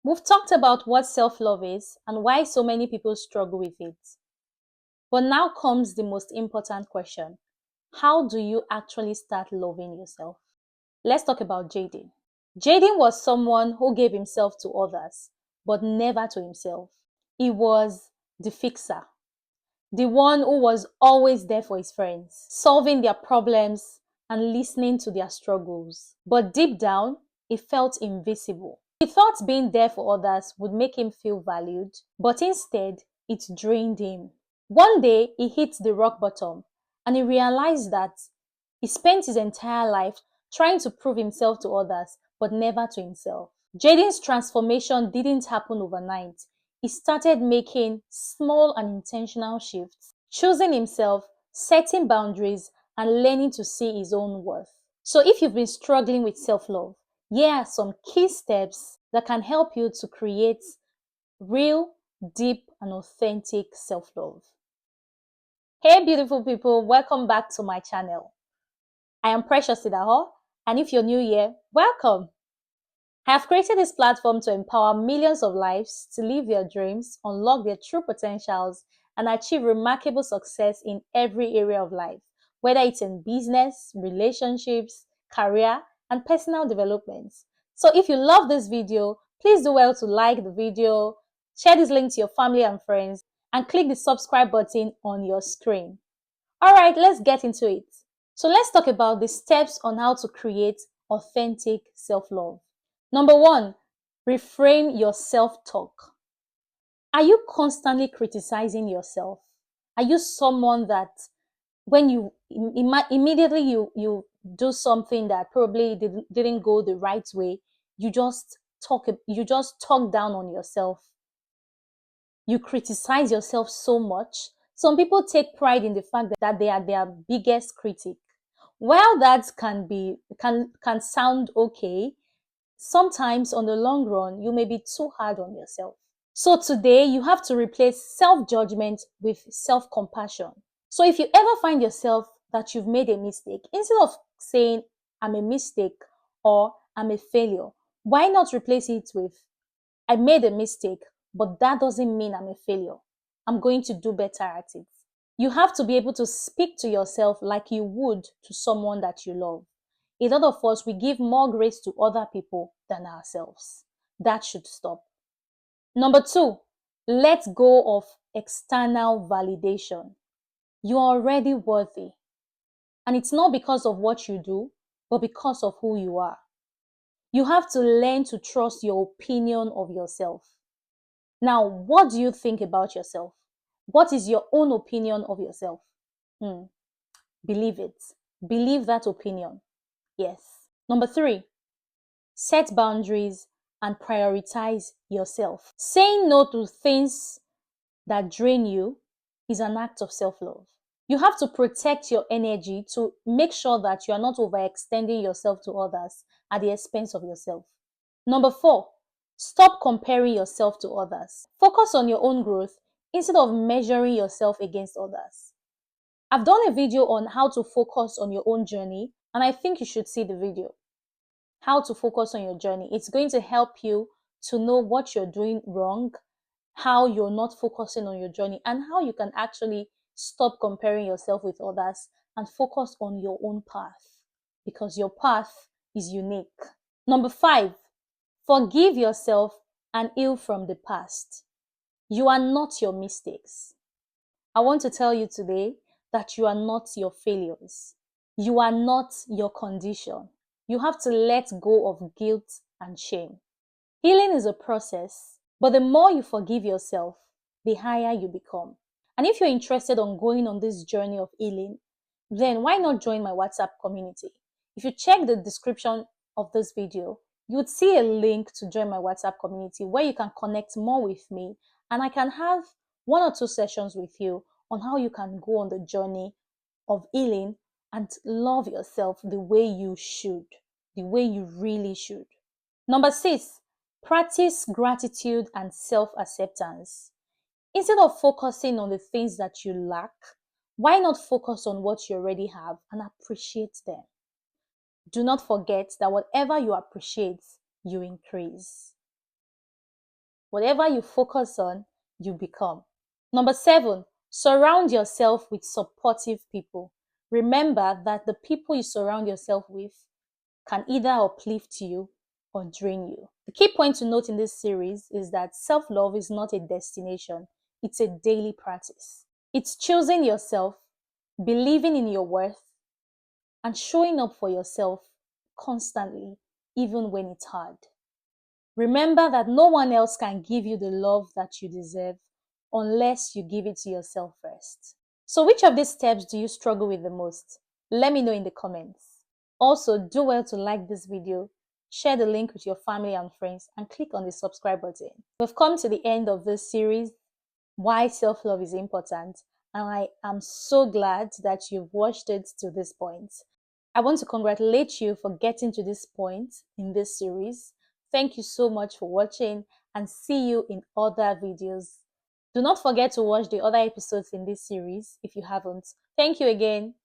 We've talked about what self-love is and why so many people struggle with it. But now comes the most important question. How do you actually start loving yourself? Let's talk about Jaden. Jaden was someone who gave himself to others, but never to himself. He was the fixer, the one who was always there for his friends, solving their problems and listening to their struggles. But deep down, he felt invisible. He thought being there for others would make him feel valued, but instead, it drained him. One day, he hit the rock bottom and he realized that he spent his entire life trying to prove himself to others, but never to himself. Jaden's transformation didn't happen overnight. He started making small and intentional shifts, choosing himself, setting boundaries, and learning to see his own worth. So if you've been struggling with self-love, here are some key steps that can help you to create real, deep, and authentic self-love. Hey beautiful people, welcome back to my channel. I am Precious Idahor, and if you're new here, welcome. I have created this platform to empower millions of lives to live their dreams, unlock their true potentials, and achieve remarkable success in every area of life, whether it's in business, relationships, career, and personal development. So if you love this video, please do well to like the video, share this link to your family and friends, and click the subscribe button on your screen. All right, let's get into it. So let's talk about the steps on how to create authentic self-love. Number one, reframe your self-talk. Are you constantly criticizing yourself? Are you someone that when you immediately you do something that probably didn't go the right way, you just talk down on yourself? You criticize yourself so much. Some people take pride in the fact that they are their biggest critic. While that can sound okay, sometimes on the long run, you may be too hard on yourself. So today you have to replace self-judgment with self-compassion. So if you ever find yourself that you've made a mistake, instead of saying, I'm a mistake or I'm a failure, why not replace it with, I made a mistake, but that doesn't mean I'm a failure. I'm going to do better at it. You have to be able to speak to yourself like you would to someone that you love. A lot of us, we give more grace to other people than ourselves. That should stop. Number two, let go of external validation. You are already worthy. And it's not because of what you do, but because of who you are. You have to learn to trust your opinion of yourself. Now, what do you think about yourself? What is your own opinion of yourself? Believe it. Believe that opinion. Yes. Number three, set boundaries and prioritize yourself. Saying no to things that drain you is an act of self-love. You have to protect your energy to make sure that you are not overextending yourself to others at the expense of yourself. Number four, stop comparing yourself to others. Focus on your own growth instead of measuring yourself against others. I've done a video on how to focus on your own journey, and I think you should see the video. How to focus on your journey. It's going to help you to know what you're doing wrong, how you're not focusing on your journey, and how you can actually stop comparing yourself with others and focus on your own path, because your path is unique. Number five, forgive yourself and heal from the past. You are not your mistakes. I want to tell you today that you are not your failures. You are not your condition. You have to let go of guilt and shame. Healing is a process, but the more you forgive yourself, the higher you become. And if you're interested on going on this journey of healing, then why not join my WhatsApp community? If you check the description of this video, you would see a link to join my WhatsApp community where you can connect more with me, and I can have 1 or 2 sessions with you on how you can go on the journey of healing and love yourself the way you should, the way you really should. Number six, practice gratitude and self-acceptance. Instead of focusing on the things that you lack, why not focus on what you already have and appreciate them? Do not forget that whatever you appreciate, you increase. Whatever you focus on, you become. Number 7, surround yourself with supportive people. Remember that the people you surround yourself with can either uplift you or drain you. The key point to note in this series is that self-love is not a destination, it's a daily practice. It's choosing yourself, believing in your worth, and showing up for yourself constantly, even when it's hard. Remember that no one else can give you the love that you deserve unless you give it to yourself first. So which of these steps do you struggle with the most? Let me know in the comments. Also, do well to like this video, share the link with your family and friends, and click on the subscribe button. We've come to the end of this series, Why Self-Love is Important, and I am so glad that you've watched it to this point. I want to congratulate you for getting to this point in this series. Thank you so much for watching, and see you in other videos. Do not forget to watch the other episodes in this series if you haven't. Thank you again.